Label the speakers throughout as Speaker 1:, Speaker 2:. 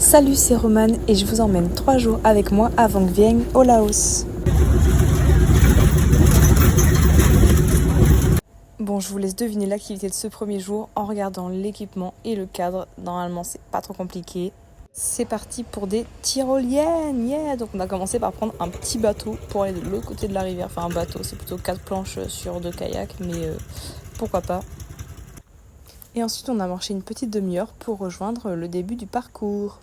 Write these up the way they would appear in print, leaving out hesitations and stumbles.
Speaker 1: Salut, c'est Romane et je vous emmène 3 jours avec moi à Vang Vieng au Laos. Bon, je vous laisse deviner l'activité de ce premier jour en regardant l'équipement et le cadre. Normalement, c'est pas trop compliqué. C'est parti pour des tyroliennes, yeah! Donc on a commencé par prendre un petit bateau pour aller de l'autre côté de la rivière. Enfin un bateau, c'est plutôt 4 planches sur 2 kayaks, mais pourquoi pas. Et ensuite on a marché une petite demi-heure pour rejoindre le début du parcours.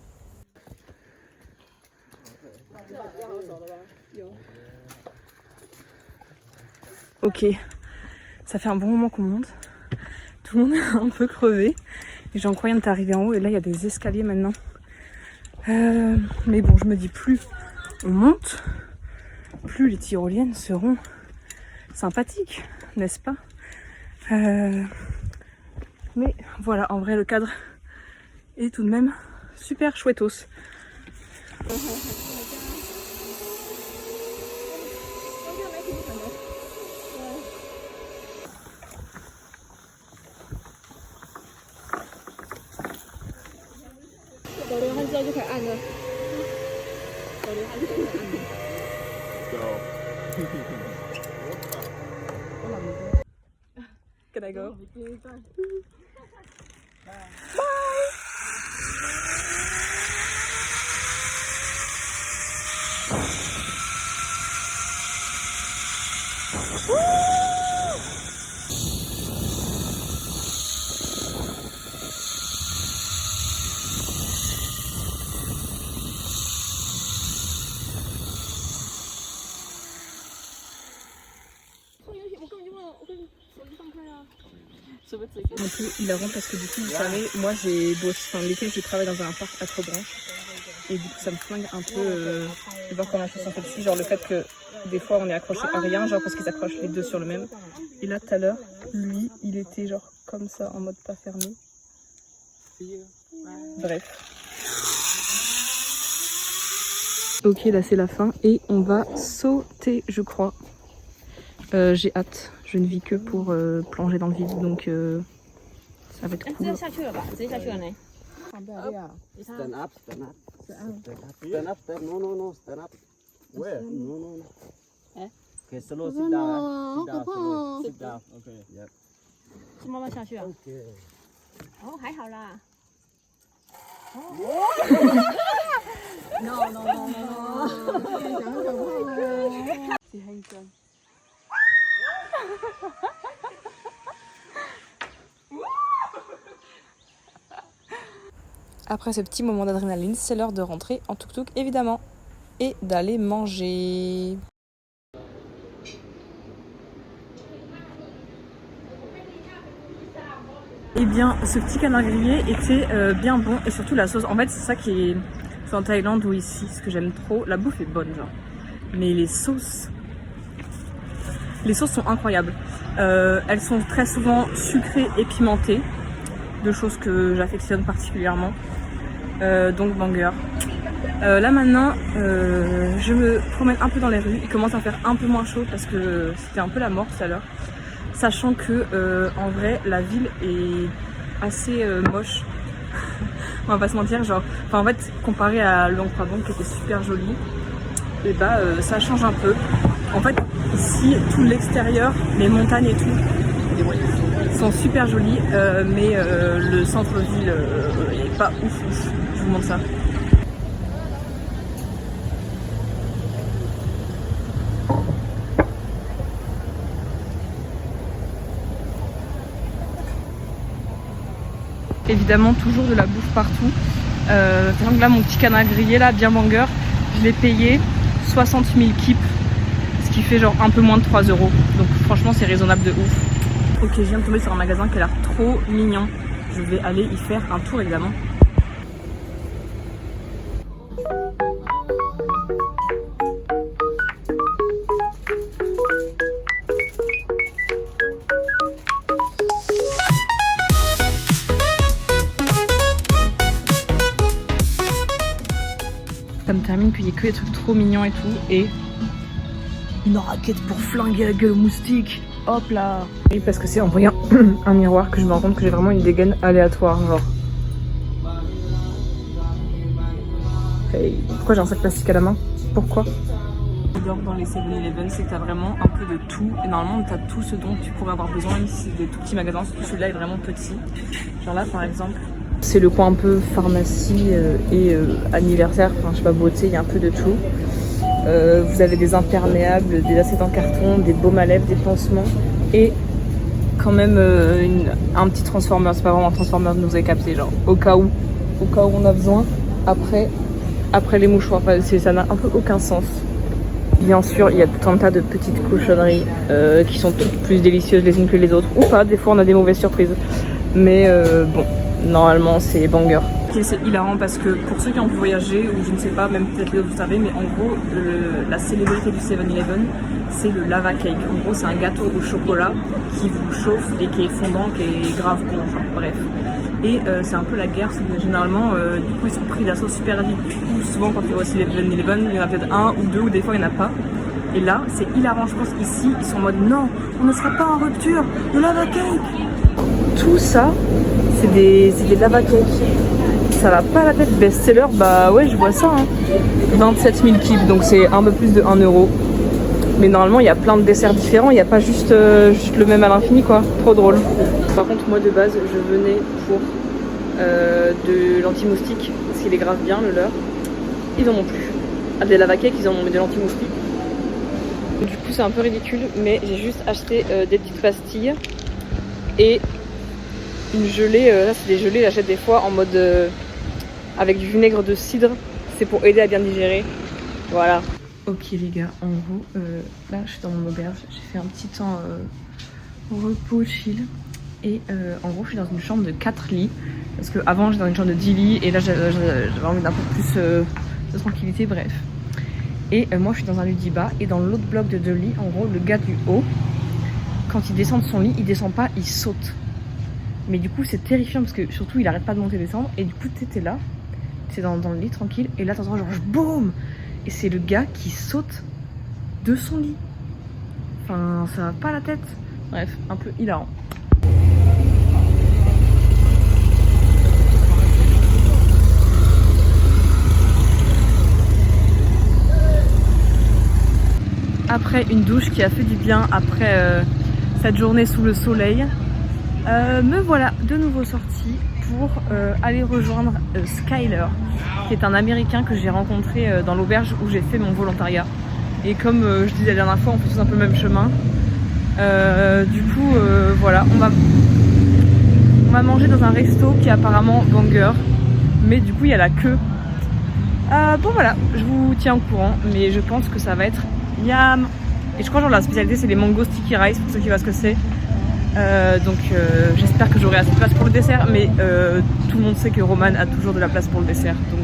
Speaker 1: Ok, ça fait un bon moment qu'on monte. Tout le monde est un peu crevé. Les gens croyaient qu'on était arrivé en haut et là il y a des escaliers maintenant. Mais bon, je me dis plus on monte, plus les tyroliennes seront sympathiques, n'est-ce pas? Mais voilà, en vrai le cadre est tout de même super chouettos. Can I go? Un peu hilarant parce que du coup, vous savez, moi j'ai bossé, enfin l'été je travaille dans un parc à 3 branches et du coup ça me flingue un peu de voir comment ils sont faits ici, genre le fait que des fois on est accroché à rien, genre parce qu'ils accrochent les deux sur le même. Et là tout à l'heure, lui il était genre comme ça en mode pas fermé. Bref. Ok, là c'est la fin et on va sauter je crois. J'ai hâte, je ne vis que pour plonger dans le vide donc ça va être cool.
Speaker 2: Stand up, stand up. Stand up, stand no, stand up. Where? No. Okay, slow, sit down. Sit down. Okay, yeah.
Speaker 3: 是慢慢下去啊。
Speaker 2: Okay.
Speaker 3: 哦，还好啦。
Speaker 1: C'est Hank. Après ce petit moment d'adrénaline, c'est l'heure de rentrer en tuk-tuk évidemment et d'aller manger. Eh bien, ce petit canard grillé était bien bon et surtout la sauce. En fait, c'est ça qui est soit en Thaïlande ou ici, ce que j'aime trop. La bouffe est bonne, genre, mais les sauces sont incroyables. Elles sont très souvent sucrées et pimentées, deux choses que j'affectionne particulièrement. Donc banger. Là maintenant, je me promène un peu dans les rues. Il commence à faire un peu moins chaud parce que c'était un peu la mort tout à l'heure. Sachant que en vrai la ville est assez moche. On va pas se mentir, genre, en fait comparé à Luang Prabang qui était super jolie, et bah ça change un peu. En fait ici tout l'extérieur, les montagnes et tout sont super jolies, mais le centre-ville est pas ouf. Je vous montre ça. Évidemment toujours de la bouffe partout. Par exemple là mon petit canard grillé là bien banger, je l'ai payé 60 000 kips, ce qui fait genre un peu moins de 3 €. Donc franchement c'est raisonnable de ouf. Ok, je viens de tomber sur un magasin qui a l'air trop mignon. Je vais aller y faire un tour évidemment. Ça me termine qu'il n'y ait que des trucs trop mignons et tout. Et une raquette pour flinguer la gueule au moustique. Hop là. Oui, parce que c'est en voyant un miroir que je me rends compte que j'ai vraiment une dégaine aléatoire, genre. Hey. Pourquoi j'ai un sac plastique à la main? Pourquoi? J'adore dans les 7-Eleven, c'est que t'as vraiment un peu de tout. Et normalement, t'as tout ce dont tu pourrais avoir besoin, même si c'est des tout petits magasins. Surtout celui-là est vraiment petit. Genre là, par exemple, c'est le coin un peu pharmacie et anniversaire. Enfin, je sais pas, beauté, il y a un peu de tout. Vous avez des imperméables, des assiettes en carton, des baumes à lèvres, des pansements et quand même un petit transformer. C'est pas vraiment un transformer, vous avez capté, genre au cas où on a besoin. Après les mouchoirs, ça n'a un peu aucun sens. Bien sûr, il y a tout un tas de petites cochonneries qui sont toutes plus délicieuses les unes que les autres, ou pas, des fois on a des mauvaises surprises. Mais bon, normalement c'est banger. C'est hilarant parce que pour ceux qui ont pu voyager, ou je ne sais pas, même peut-être les autres vous savez, mais en gros, la célébrité du 7-Eleven, c'est le lava cake. En gros, c'est un gâteau au chocolat qui vous chauffe et qui est fondant, qui est grave bon, enfin bref. Et c'est un peu la guerre, c'est que généralement, du coup, ils sont pris d'assaut super vite. Du coup, souvent, quand tu vois 7-Eleven, il y en a peut-être un ou deux, ou des fois, il n'y en a pas. Et là, c'est hilarant, je pense ici, ils sont en mode non, on ne sera pas en rupture, le lava cake. Tout ça, c'est des lava cakes. Ça va pas à la tête, best-seller, bah ouais, je vois ça. Hein. 27 000 kibs, donc c'est un peu plus de 1 €. Mais normalement, il y a plein de desserts différents, il n'y a pas juste le même à l'infini, quoi. Trop drôle. Par contre, moi de base, je venais pour de l'anti-moustique, parce qu'il est grave bien le leur. Ils en ont plus. À des lava cakes, ils en ont mis de l'anti-moustique. Du coup, c'est un peu ridicule, mais j'ai juste acheté des petites pastilles et une gelée. Là, c'est des gelées, j'achète des fois en mode avec du vinaigre de cidre. C'est pour aider à bien digérer. Voilà. Ok les gars, en gros, là je suis dans mon auberge, j'ai fait un petit temps repos, chill. Et en gros, je suis dans une chambre de 4 lits. Parce qu'avant, j'étais dans une chambre de 10 lits. Et là, j'avais envie d'un peu plus de tranquillité, bref. Et moi, je suis dans un lit du bas. Et dans l'autre bloc de 2 lits, en gros, le gars du haut, quand il descend de son lit, il descend pas, il saute. Mais du coup, c'est terrifiant parce que surtout, il arrête pas de monter et descendre. Et du coup, t'es là, t'es dans le lit tranquille. Et là, t'entends genre boum. Et c'est le gars qui saute de son lit. Enfin, ça va pas à la tête. Bref, un peu hilarant. Après une douche qui a fait du bien après cette journée sous le soleil, me voilà de nouveau sortie pour aller rejoindre Skyler, qui est un Américain que j'ai rencontré dans l'auberge où j'ai fait mon volontariat. Et comme je disais la dernière fois, on fait tous un peu le même chemin. Du coup, voilà, on va manger dans un resto qui est apparemment banger, mais du coup il y a la queue. Bon voilà, je vous tiens au courant, mais je pense que ça va être yam. Et je crois que la spécialité c'est les mango sticky rice, pour ceux qui voient ce que c'est. Donc j'espère que j'aurai assez de place pour le dessert, mais tout le monde sait que Roman a toujours de la place pour le dessert. Donc...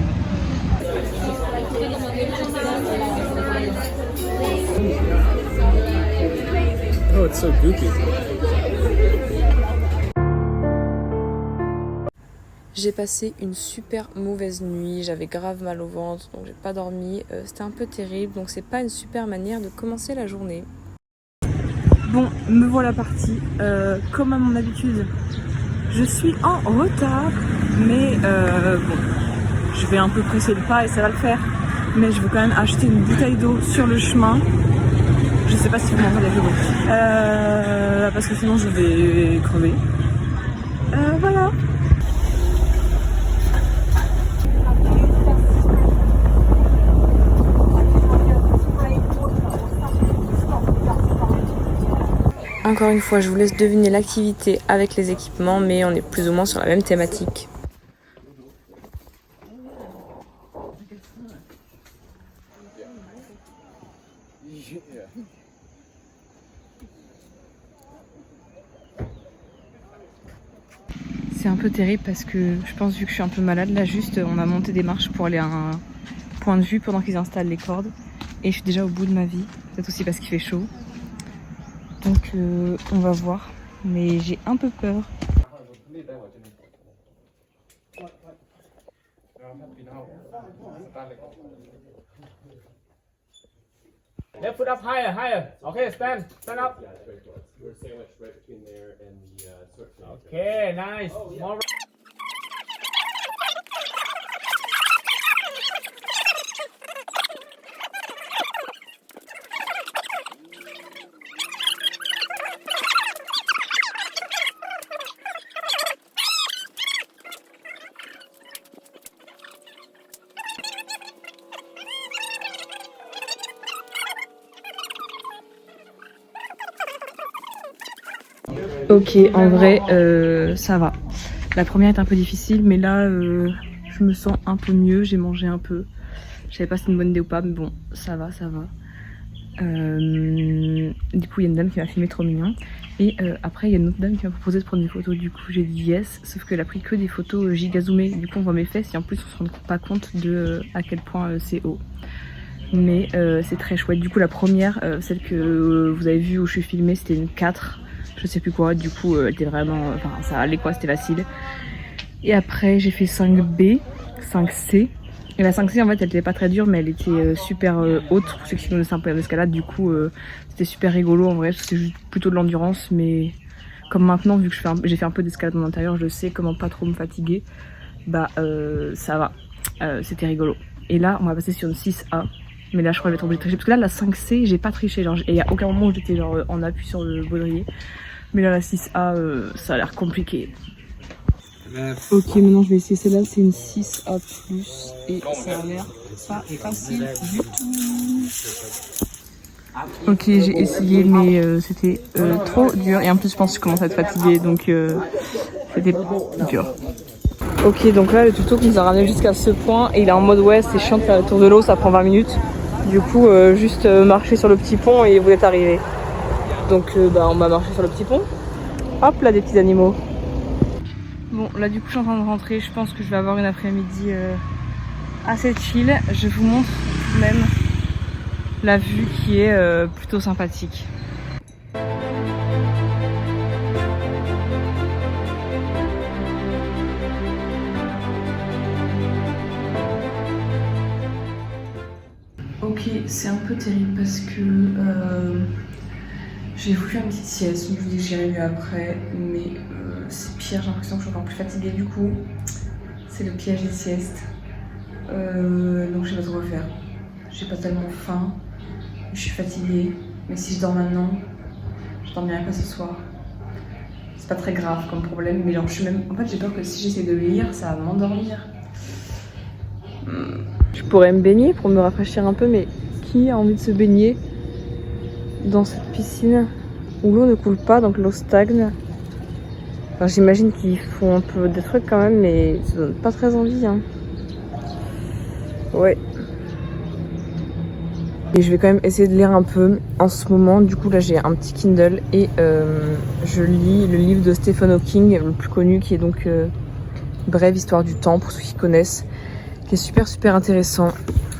Speaker 4: Oh, it's so goopy.
Speaker 1: J'ai passé une super mauvaise nuit, j'avais grave mal au ventre, donc j'ai pas dormi. C'était un peu terrible, donc c'est pas une super manière de commencer la journée. Bon, me voilà partie. Comme à mon habitude, je suis en retard, mais bon, je vais un peu presser le pas et ça va le faire. Mais je veux quand même acheter une bouteille d'eau sur le chemin. Je sais pas si vous m'entendez avec le bruit. Parce que sinon je vais crever. Voilà. Encore une fois, je vous laisse deviner l'activité avec les équipements, mais on est plus ou moins sur la même thématique. C'est un peu terrible parce que je pense, vu que je suis un peu malade, là juste on a monté des marches pour aller à un point de vue pendant qu'ils installent les cordes. Et je suis déjà au bout de ma vie, peut-être aussi parce qu'il fait chaud. Donc on va voir, mais j'ai un peu peur.
Speaker 4: Left foot up higher, higher. Okay, stand up.
Speaker 2: We're sandwiched right between there and the surf.
Speaker 4: Okay, nice. More
Speaker 1: Ok, en vrai, ça va. La première est un peu difficile, mais là, je me sens un peu mieux. J'ai mangé un peu. Je savais pas si c'était une bonne idée ou pas, mais bon, ça va, ça va. Du coup, il y a une dame qui m'a filmé trop mignon. Et après, il y a une autre dame qui m'a proposé de prendre des photos. Du coup, j'ai dit yes, sauf qu'elle a pris que des photos giga zoomées. Du coup, on voit mes fesses et en plus, on se rend pas compte de à quel point c'est haut. Mais c'est très chouette. Du coup, la première, celle que vous avez vue où je suis filmée, c'était une 4. Je sais plus quoi. Du coup, elle était vraiment. Enfin, ça allait quoi, c'était facile. Et après, j'ai fait 5B, 5C. Et la 5C, en fait, elle était pas très dure, mais elle était super haute. Pour ceux qui connaissent un peu l'escalade, du coup, c'était super rigolo en vrai. C'est juste plutôt de l'endurance, mais comme maintenant, vu que j'ai fait un peu d'escalade en intérieur, je sais comment pas trop me fatiguer. Bah, ça va. C'était rigolo. Et là, on va passer sur une 6A. Mais là, je crois que je vais être obligée de tricher. Parce que là, la 5C, j'ai pas triché. Genre, et il y a aucun moment où j'étais genre en appui sur le baudrier. Mais là, la 6A, ça a l'air compliqué. Ok, maintenant je vais essayer celle-là, c'est une 6A+, et ça a l'air pas facile du tout. Ok, j'ai essayé, mais c'était trop dur, et en plus je pense que je commence à être fatiguée, donc c'était dur. Ok, donc là le tuto qui nous a ramené jusqu'à ce point, et il est en mode ouais, c'est chiant de faire le tour de l'eau, ça prend 20 minutes. Du coup, juste marcher sur le petit pont et vous êtes arrivés. Donc bah, on va marcher sur le petit pont. Hop là, des petits animaux. Bon, là du coup je suis en train de rentrer, je pense que je vais avoir une après-midi assez chill. Je vous montre même la vue qui est plutôt sympathique. Ok, c'est un peu terrible parce que j'ai voulu faire une petite sieste, je vous dis que j'irai mieux après, mais c'est pire, j'ai l'impression que je suis encore plus fatiguée du coup. C'est le piège des siestes. Donc je sais pas trop quoi faire. J'ai pas tellement faim, je suis fatiguée, mais si je dors maintenant, je dormirai pas ce soir. C'est pas très grave comme problème, mais genre je suis même... En fait j'ai peur que si j'essaie de lire, ça va m'endormir. Je pourrais me baigner pour me rafraîchir un peu, mais qui a envie de se baigner dans cette piscine où l'eau ne coule pas, donc l'eau stagne? Enfin, j'imagine qu'ils font un peu des trucs quand même, mais ça donne pas très envie. Hein. Ouais. Et je vais quand même essayer de lire un peu en ce moment. Du coup, là, j'ai un petit Kindle et je lis le livre de Stephen Hawking, le plus connu, qui est donc Brève histoire du temps, pour ceux qui connaissent, qui est super intéressant.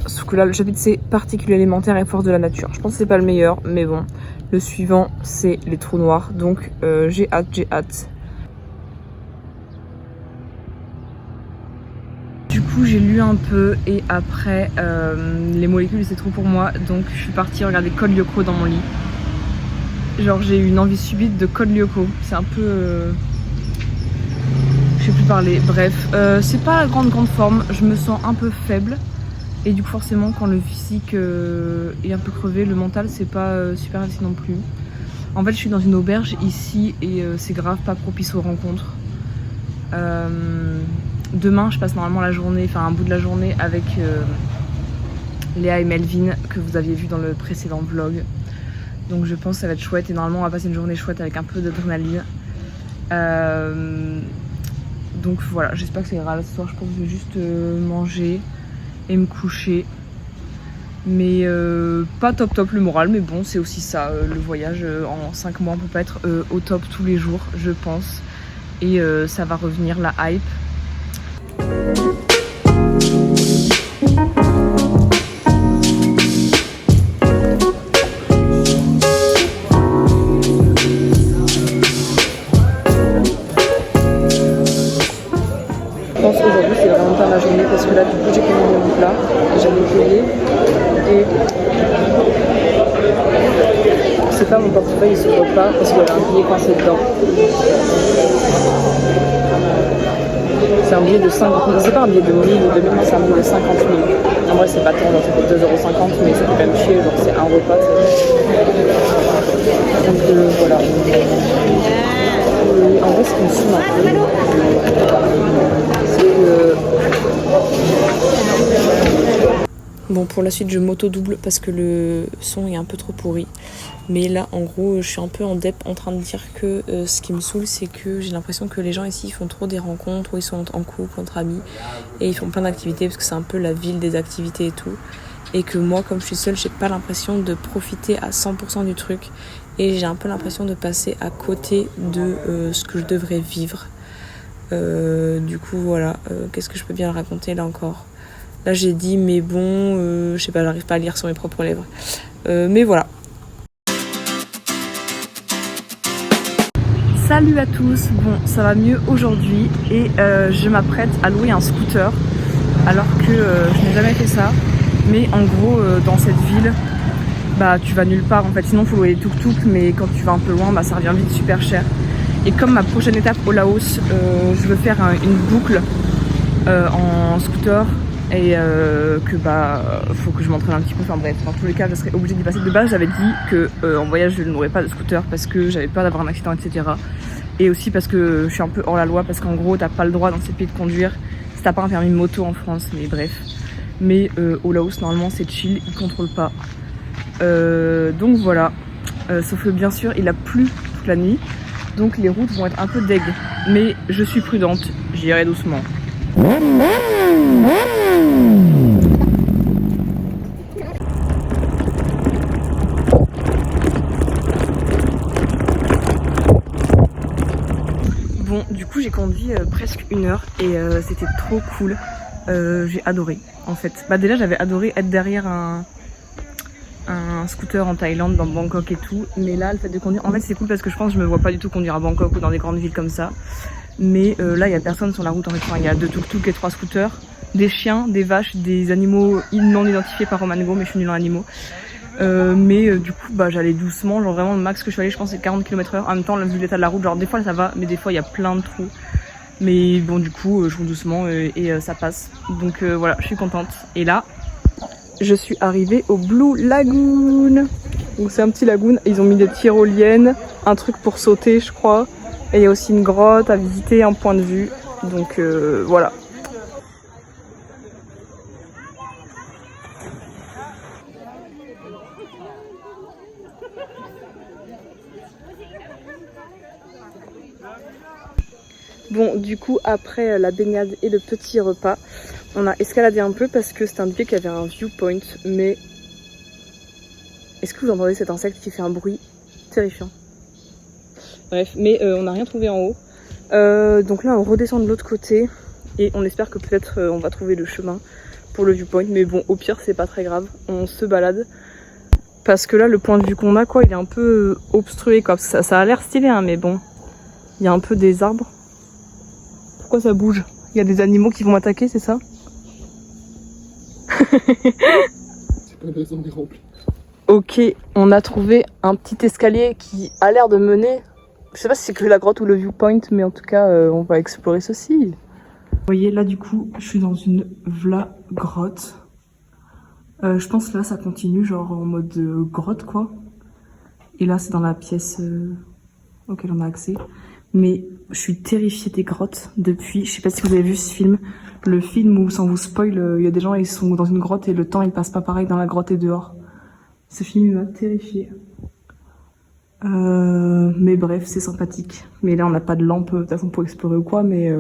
Speaker 1: Sauf que là, le chapitre, c'est particules élémentaires et forces de la nature. Je pense que c'est pas le meilleur, mais bon. Le suivant, c'est les trous noirs. Donc, j'ai hâte. Du coup, j'ai lu un peu et après, les molécules, c'est trop pour moi. Donc, je suis partie regarder Code Lyoko dans mon lit. Genre, j'ai eu une envie subite de Code Lyoko. C'est un peu... je sais plus parler. Bref, c'est pas la grande forme. Je me sens un peu faible. Et du coup, forcément, quand le physique est un peu crevé, le mental, c'est pas super facile non plus. En fait, je suis dans une auberge ici et c'est grave pas propice aux rencontres. Demain, je passe normalement la journée, enfin un bout de la journée avec Léa et Melvin que vous aviez vu dans le précédent vlog. Donc je pense que ça va être chouette et normalement on va passer une journée chouette avec un peu d'adrénaline. Donc voilà, j'espère que ça ira ce soir. Je pense que je vais juste manger et me coucher. Mais pas top le moral, mais bon, c'est aussi ça, le voyage en 5 mois, on peut pas être au top tous les jours, je pense. Et ça va revenir, la hype. Je pense qu'aujourd'hui c'est vraiment pas ma journée parce que là du coup j'ai commandé mon plat, j'avais payé et c'est pas mon portefeuille, il s'ouvre pas parce qu'il y avait un billet coincé dedans. C'est un billet de 50 000, c'est pas un billet de 1000 ou 2000, c'est un billet de 50 000. En vrai c'est pas tant, genre ça coûte 2,50 €, mais ça fait quand même chier, genre c'est un repas. Donc voilà. Et en vrai ce qui me saoule un peu, c'est que Bon, pour la suite, je m'auto-double parce que le son est un peu trop pourri. Mais là, en gros, je suis un peu en dep en train de dire que ce qui me saoule, c'est que j'ai l'impression que les gens ici font trop des rencontres, où ils sont en couple, entre amis, et ils font plein d'activités parce que c'est un peu la ville des activités et tout. Et que moi, comme je suis seule, j'ai pas l'impression de profiter à 100% du truc. Et j'ai un peu l'impression de passer à côté de ce que je devrais vivre. Du coup, voilà. Qu'est-ce que je peux bien raconter là encore ? Là, j'ai dit, mais bon, je sais pas, j'arrive pas à lire sur mes propres lèvres. Mais voilà. Salut à tous, bon ça va mieux aujourd'hui et je m'apprête à louer un scooter alors que je n'ai jamais fait ça, mais en gros dans cette ville bah tu vas nulle part en fait, sinon faut louer des tuk-tuk, mais quand tu vas un peu loin bah ça revient vite super cher. Et comme ma prochaine étape au Laos, je veux faire une boucle en scooter et que bah faut que je m'entraîne un petit peu, enfin bref, dans tous les cas je serais obligée d'y passer. De base j'avais dit que en voyage je n'aurais pas de scooter parce que j'avais peur d'avoir un accident, etc. Et aussi parce que je suis un peu hors la loi, parce qu'en gros t'as pas le droit dans ces pays de conduire si t'as pas un permis de moto en France, mais bref. Mais au Laos normalement c'est chill, ils contrôlent pas. Donc voilà, sauf que bien sûr il a plu toute la nuit, donc les routes vont être un peu deg. Mais je suis prudente, j'irai doucement. Bon, du coup j'ai conduit presque 1 heure et c'était trop cool. J'ai adoré en fait. Bah déjà j'avais adoré être derrière un scooter en Thaïlande, dans Bangkok et tout. Mais là le fait de conduire, en fait c'est cool parce que je pense que je me vois pas du tout conduire à Bangkok ou dans des grandes villes comme ça. Mais là il y a personne sur la route en fait. Enfin, il y a 2 tuk-tuk et 3 scooters, des chiens, des vaches, des animaux non identifiés par Roman Go, mais je suis nulle en animaux. Du coup bah j'allais doucement, genre vraiment le max que je suis allée je pense c'est 40 km/h. En même temps vu l'état de la route, genre des fois ça va, mais des fois il y a plein de trous. Mais bon du coup je roule doucement et ça passe. Donc voilà, je suis contente. Et là je suis arrivée au Blue Lagoon. Donc c'est un petit lagoon, ils ont mis des tyroliennes, un truc pour sauter je crois. Et il y a aussi une grotte à visiter, un point de vue. Donc voilà. Bon, du coup, après la baignade et le petit repas, on a escaladé un peu parce que c'était indiqué qu'il y avait un viewpoint. Mais est-ce que vous entendez cet insecte qui fait un bruit terrifiant? Bref, mais on n'a rien trouvé en haut. Donc là, on redescend de l'autre côté et on espère que peut-être on va trouver le chemin pour le viewpoint. Mais bon, au pire, c'est pas très grave. On se balade. Parce que là, le point de vue qu'on a, quoi, il est un peu obstrué, quoi. Parce que ça a l'air stylé, hein, mais bon, il y a un peu des arbres. Pourquoi ça bouge? Il y a des animaux qui vont m'attaquer, c'est ça?
Speaker 4: C'est pas une raison de remplir.
Speaker 1: Ok, on a trouvé un petit escalier qui a l'air de mener. Je sais pas si c'est que la grotte ou le viewpoint, mais en tout cas, on va explorer ceci. Vous voyez, là du coup, je suis dans une vla grotte. Je pense que là, ça continue, genre en mode grotte, quoi. Et là, c'est dans la pièce auquel on a accès. Mais je suis terrifiée des grottes depuis, je sais pas si vous avez vu ce film, le film où, sans vous spoil, il y a des gens, ils sont dans une grotte et le temps, il passe pas pareil dans la grotte et dehors. Ce film m'a terrifiée. Mais bref, c'est sympathique. Mais là, on n'a pas de lampe, de toute façon, pour explorer ou quoi, mais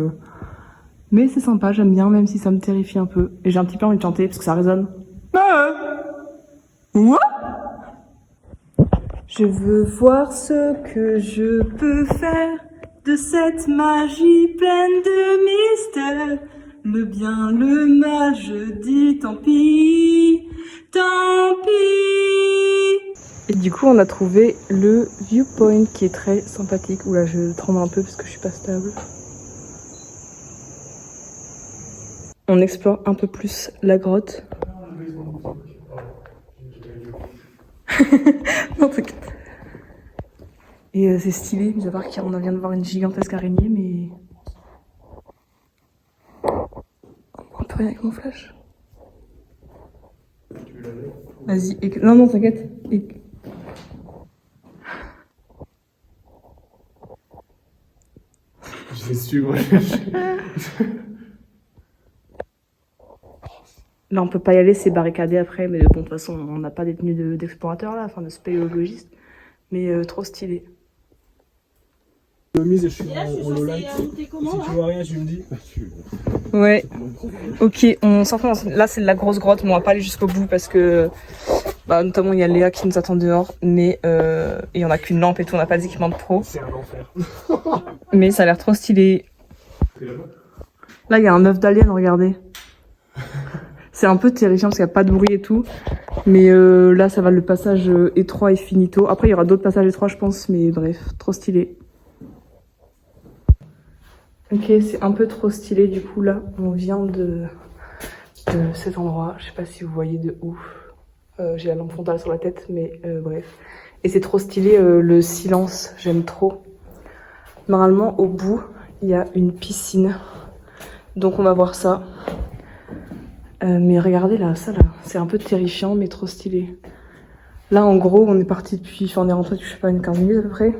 Speaker 1: c'est sympa, j'aime bien, même si ça me terrifie un peu. Et j'ai un petit peu envie de chanter, parce que ça résonne. Je veux voir ce que je peux faire de cette magie pleine de mystère. Le bien, le mal, je dis tant pis, tant pis. Et du coup, on a trouvé le viewpoint qui est très sympathique. Oula, je tremble un peu parce que je suis pas stable. On explore un peu plus la grotte. Non, t'inquiète. Et c'est stylé, mis à part qu'on vient de voir une gigantesque araignée, mais... On peut rien avec mon flash. Vas-y, non, t'inquiète.
Speaker 4: Je vais suivre.
Speaker 1: Là, on peut pas y aller, c'est barricadé après, mais bon, de toute façon, on n'a pas des tenues d'explorateur là, enfin de spéléologiste. Mais trop stylé.
Speaker 5: Mise et je suis en low light. Si tu vois rien, tu me dis.
Speaker 1: Ouais. Ok, on s'enfonce. Là, c'est de la grosse grotte, mais on va pas aller jusqu'au bout parce que, bah, notamment, il y a Léa qui nous attend dehors, mais et on a qu'une lampe et tout, on n'a pas d'équipement de pro.
Speaker 5: C'est un enfer.
Speaker 1: Mais ça a l'air trop stylé. Là, il y a un œuf d'alien, regardez. C'est un peu terrifiant parce qu'il n'y a pas de bruit et tout. Mais là, ça va le passage étroit et finito. Après, il y aura d'autres passages étroits, je pense, mais bref, trop stylé. Ok, c'est un peu trop stylé du coup là, on vient de cet endroit, je sais pas si vous voyez de ouf, j'ai la lampe frontale sur la tête mais bref. Et c'est trop stylé le silence, j'aime trop. Normalement au bout il y a une piscine, donc on va voir ça. Mais regardez là, ça là, c'est un peu terrifiant mais trop stylé. Là en gros on est parti depuis, enfin on est rentré depuis je sais pas une 15 minutes à peu près.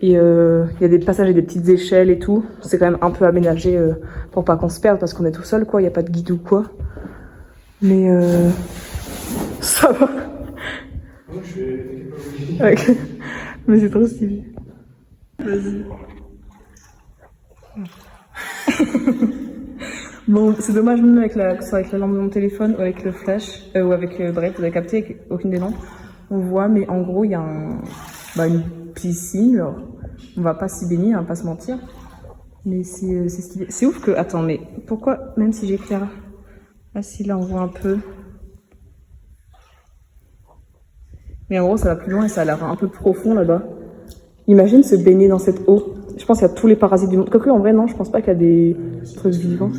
Speaker 1: Et il y a des passages et des petites échelles et tout. C'est quand même un peu aménagé pour pas qu'on se perde parce qu'on est tout seul quoi. Il n'y a pas de guide ou quoi. Mais ça va. Ouais. Mais c'est trop stylé. Vas-y. Bon, c'est dommage même avec la lampe de mon téléphone ou avec le flash ou avec bref, vous avez capté avec aucune des lampes. On voit, mais en gros il y a une piscine, genre. On va pas s'y baigner, on va pas se mentir. Mais c'est stylé. C'est ouf que... Attends, mais pourquoi, même si j'éclaire... Ah si, là on voit un peu. Mais en gros ça va plus loin et ça a l'air un peu profond là-bas. Imagine se baigner dans cette eau. Je pense qu'il y a tous les parasites du monde. Quoique en vrai non, je pense pas qu'il y a des trucs vivants.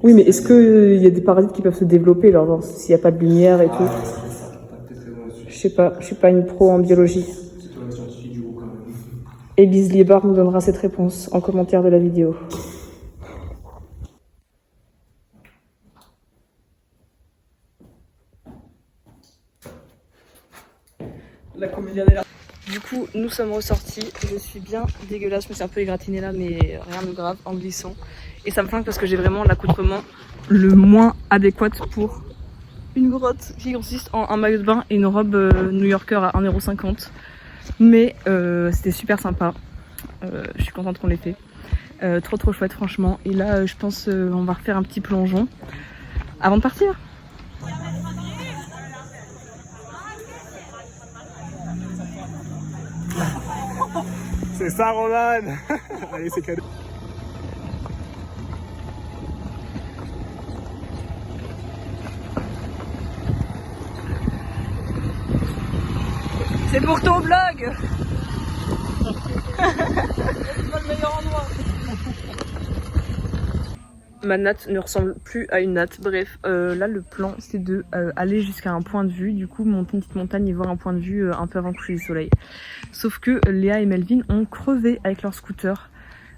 Speaker 1: Oui, mais est-ce qu'il y a des parasites qui peuvent se développer, genre s'il n'y a pas de lumière et tout? Je sais pas, je suis pas une pro en biologie. Et Bizliebar nous donnera cette réponse en commentaire de la vidéo. La comédienne est là. Du coup, nous sommes ressortis. Je suis bien dégueulasse, je me suis un peu égratignée là, mais rien de grave en glissant. Et ça me flingue parce que j'ai vraiment l'accoutrement le moins adéquat pour une grotte qui consiste en un maillot de bain et une robe new-yorker à 1,50 €. Mais c'était super sympa. Je suis contente qu'on l'ait fait. Trop chouette franchement. Et là je pense on va refaire un petit plongeon avant de partir.
Speaker 5: C'est ça Roman. Allez c'est cadeau.
Speaker 1: C'est pour ton vlog. C'est pas le meilleur endroit. Ma natte ne ressemble plus à une natte. Bref, là le plan c'est de aller jusqu'à un point de vue. Du coup monter une petite montagne et voir un point de vue un peu avant le coucher du soleil. Sauf que Léa et Melvin ont crevé avec leur scooter.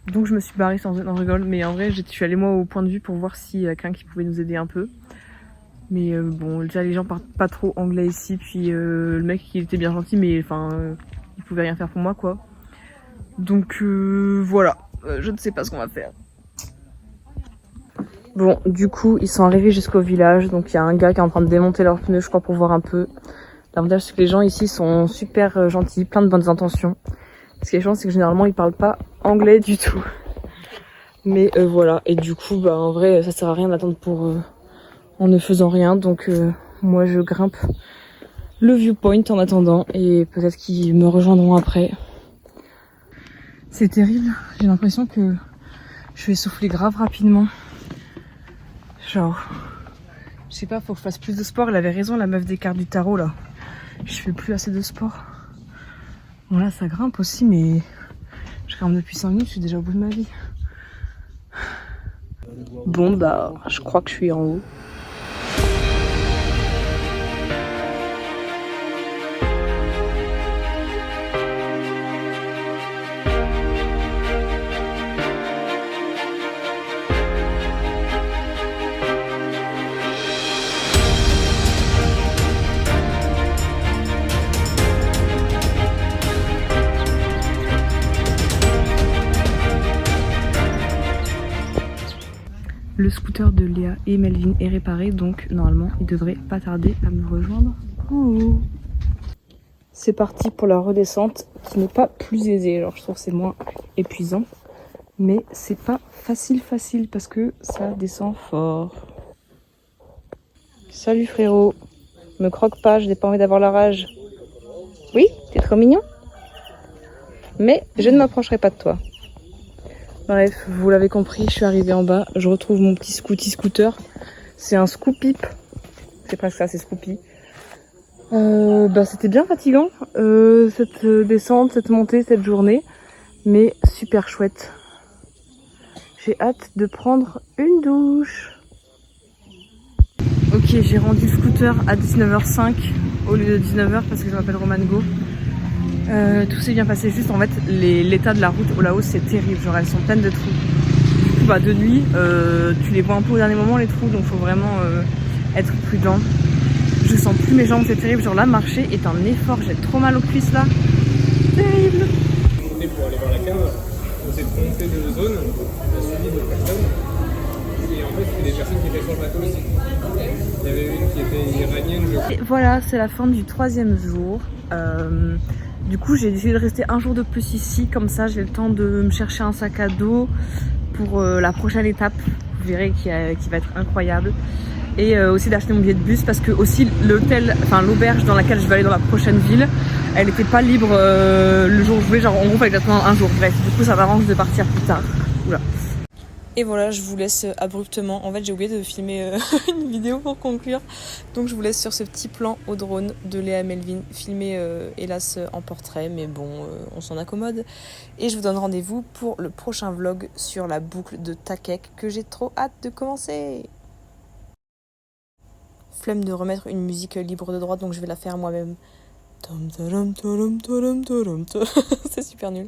Speaker 1: Donc je me suis barrée sans rigole. Mais en vrai je suis allée moi au point de vue pour voir s'il y a quelqu'un qui pouvait nous aider un peu. Mais bon, déjà les gens parlent pas trop anglais ici, puis le mec il était bien gentil, mais enfin il pouvait rien faire pour moi quoi. Donc voilà, je ne sais pas ce qu'on va faire. Bon, du coup ils sont arrivés jusqu'au village, donc il y a un gars qui est en train de démonter leurs pneus je crois pour voir un peu. L'avantage c'est que les gens ici sont super gentils, plein de bonnes intentions. Ce qui est chiant c'est que généralement ils parlent pas anglais du tout. Mais voilà, et du coup bah en vrai ça sert à rien d'attendre pour... en ne faisant rien, donc moi je grimpe le viewpoint en attendant et peut-être qu'ils me rejoindront après. C'est terrible, j'ai l'impression que je vais souffler grave rapidement. Genre, je sais pas, faut que je fasse plus de sport. Elle avait raison la meuf des cartes du tarot là. Je fais plus assez de sport. Bon là ça grimpe aussi mais je grimpe depuis 5 minutes, je suis déjà au bout de ma vie. Bon bah je crois que je suis en haut. Le Le scooter de Léa et Melvin est réparé, donc normalement il devrait pas tarder à me rejoindre en haut. C'est parti pour la redescente qui n'est pas plus aisée. Alors je trouve que c'est moins épuisant, mais c'est pas facile parce que ça descend fort. Salut frérot, me croque pas, je n'ai pas envie d'avoir la rage. Oui, t'es trop mignon, mais je ne m'approcherai pas de toi. Bref, vous l'avez compris, je suis arrivée en bas, je retrouve mon petit scooter. C'est un Scoopip, c'est presque ça, c'est Scoopy. C'était bien fatigant, cette descente, cette montée, cette journée, mais super chouette. J'ai hâte de prendre une douche. Ok, j'ai rendu le scooter à 19h05 au lieu de 19h parce que je m'appelle Roman Go. Tout s'est bien passé, juste en fait l'état de la route au Laos c'est terrible, genre elles sont pleines de trous. Du coup de nuit tu les vois un peu au dernier moment les trous, donc faut vraiment être prudent. Je sens plus mes jambes, c'est terrible, genre là marcher est un effort, j'ai trop mal aux cuisses là. Terrible.
Speaker 5: Pour aller voir la cave, on s'est trompé de zone, on a suivi d'autres personnes. Et en fait, c'était des personnes qui étaient sur le bateau aussi. Il y avait une qui était iranienne, je crois.
Speaker 1: Et voilà, c'est la fin du 3e jour. Du coup, j'ai décidé de rester un jour de plus ici, comme ça j'ai le temps de me chercher un sac à dos pour la prochaine étape. Vous verrez qui va être incroyable. Et aussi d'acheter mon billet de bus parce que aussi l'hôtel, enfin l'auberge dans laquelle je vais aller dans la prochaine ville, elle n'était pas libre le jour où je voulais, genre en gros exactement un jour. Bref, du coup ça m'arrange de partir plus tard. Oula. Et voilà, je vous laisse abruptement. En fait, j'ai oublié de filmer une vidéo pour conclure. Donc je vous laisse sur ce petit plan au drone de Léa Melvin, filmé hélas en portrait, mais bon, on s'en accommode. Et je vous donne rendez-vous pour le prochain vlog sur la boucle de Takek que j'ai trop hâte de commencer. Flemme de remettre une musique libre de droit, donc je vais la faire moi-même. C'est super nul.